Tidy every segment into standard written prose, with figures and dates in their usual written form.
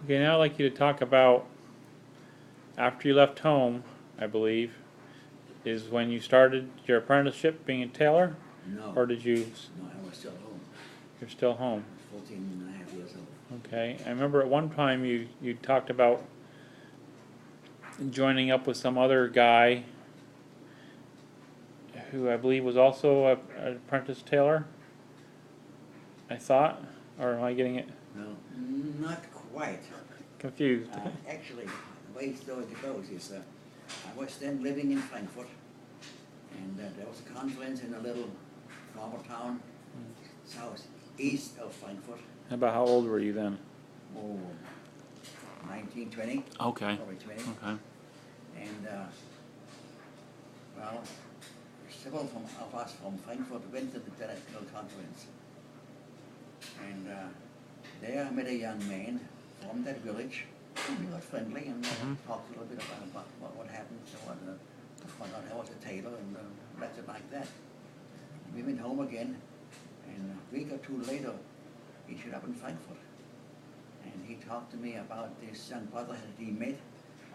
Okay, now I'd like you to talk about after you left home, I believe, is when you started your apprenticeship being a tailor, No, or did you? no, I was still home. You're still home. 14 and a half years old. Okay, I remember at one time you talked about joining up with some other guy who I believe was also an apprentice tailor. I thought, or am I getting it No, not quite. confused? Actually, the way the story goes is I was then living in Frankfurt, and there was a conference in a little farmer town southeast of Frankfurt. About how old were you then? Oh, 19, 20. Okay. Probably 20. Okay. And, well, several of us from Frankfurt went to the little conference. And there I met a young man from that village. We got friendly and talked a little bit about what happened. So I found out I was a tailor and left it like that. We went home again, and a week or two later, he showed up in Frankfurt. And he talked to me about this young brother that he met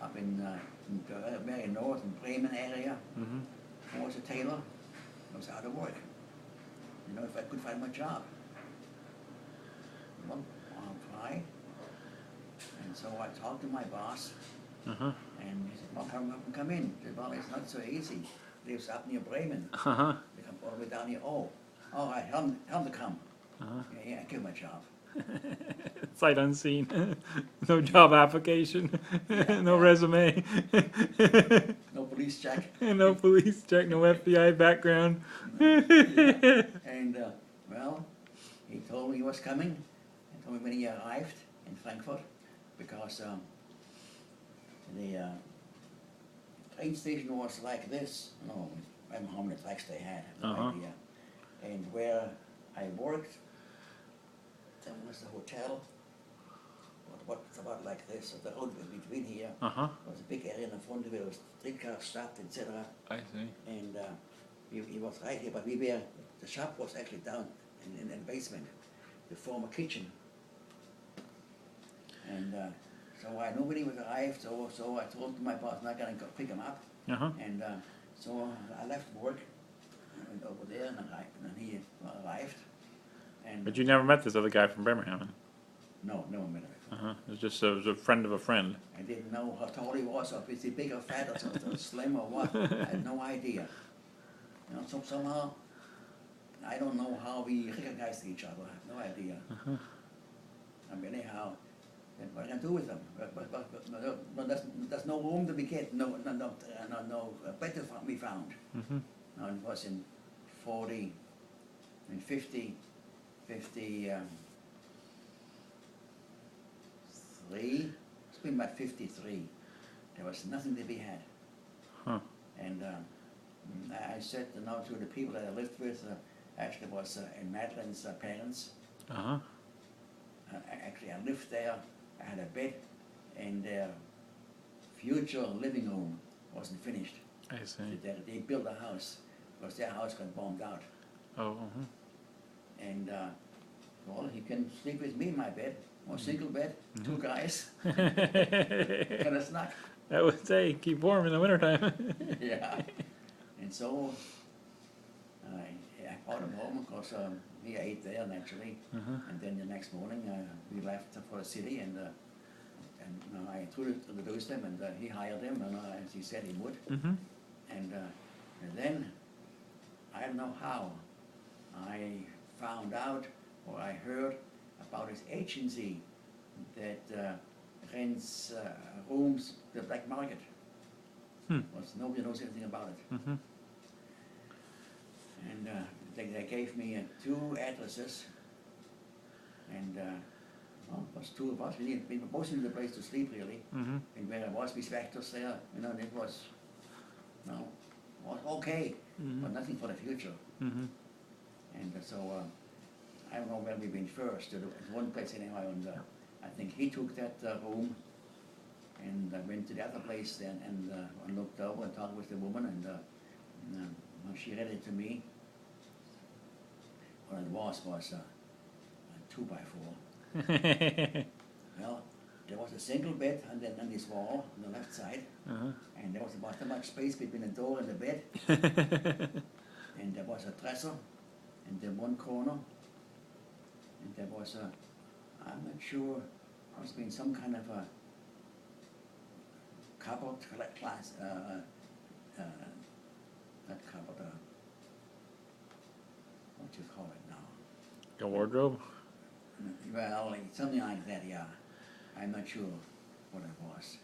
up in the very north in Bremen area. Who was a tailor. I was out of work. You know, if I could find my job. Well, I'll try. And so I talked to my boss, and he said, well, come in. I said, well, it's not so easy. He lives up near Bremen. They come all the way down here. Oh, all right, tell him to come. Yeah, give him a job. Sight unseen. No job application. No resume. No police check. No police check. No FBI background. Yeah. And, well, he told me he was coming. He told me when he arrived in Frankfurt, because the train station was like this. No, I don't know how many tracks they had. I have no idea. And where I worked, there was a hotel. What's about like this? So the road was between here. There was a big area in the front where there was streetcars stopped, etc. I see. And he was right here, but the shop was actually down in the basement, the former kitchen. And so I knew when he was arrived, so I told my boss, I'm not going to go pick him up. And so I left work, I went over there, and he arrived. And But you never met this other guy from Birmingham? No, never met him. It was a friend of a friend. I didn't know how tall he was, or if he's big or fat, or something, slim or what. I had no idea. You know, so somehow, I don't know how we recognized each other. I have no idea. I mean, anyhow, what can I do with them? But there's no room to be get, no bed to be found. Now it was in 50. 53, it's been about 53. There was nothing to be had. And I said now to the people that I lived with, actually was in Madeline's parents. Actually, I lived there. I had a bed, and their future living room wasn't finished. I see. They built a house because their house got bombed out. And well, he can sleep with me in my bed. Or single bed, two guys. Kind of snack. That would say keep warm in the wintertime. Yeah. And so I brought him home because he ate there naturally. And then the next morning we left for the city, and I introduced him, and he hired him, and as he said he would. And then I don't know how I found out, or I heard about his agency that rents rooms, the black market. Nobody knows anything about it. And they gave me 2 addresses, and well, it was 2 of us. We both needed a place to sleep, really. And where I was, we factors there, you know, it was, was okay, but nothing for the future. And so I don't know where we went first. One place anyway, and I think he took that room, and I went to the other place then, and looked over and talked with the woman, and she read it to me. What it was a 2x4. Well, there was a single bed on this wall on the left side, Uh-huh. and there was about that much space between the door and the bed, and there was a dresser in the one corner, and there was a, I'm not sure, must have been some kind of a cupboard class, not cupboard, what do you call it now? A wardrobe? Well, something like that, yeah. I'm not sure what it was.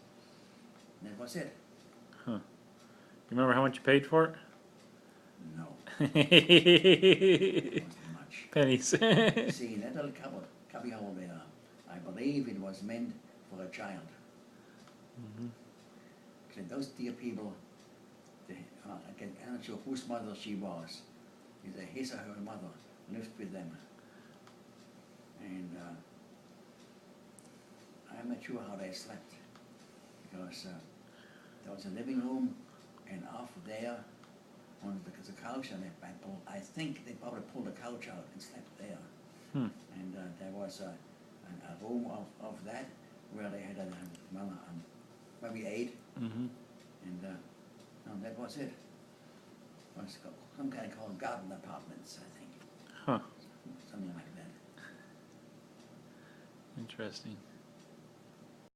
And that was it. Huh. You remember how much you paid for No, it? it wasn't much. Pennies. See, that little cubbyhole there, I believe it was meant for a child. Mhm. Because those dear people, I'm not sure whose mother she was. Either his or her mother lived with them. And I'm not sure how they slept. Because there was a living room, and off there, because the couch, and I think they probably pulled the couch out and slept there. Hmm. And there was a room of that where they had maybe 8, Mhm. and that was it. It was some kind of called garden apartments, I think. Huh. Something like that. Interesting.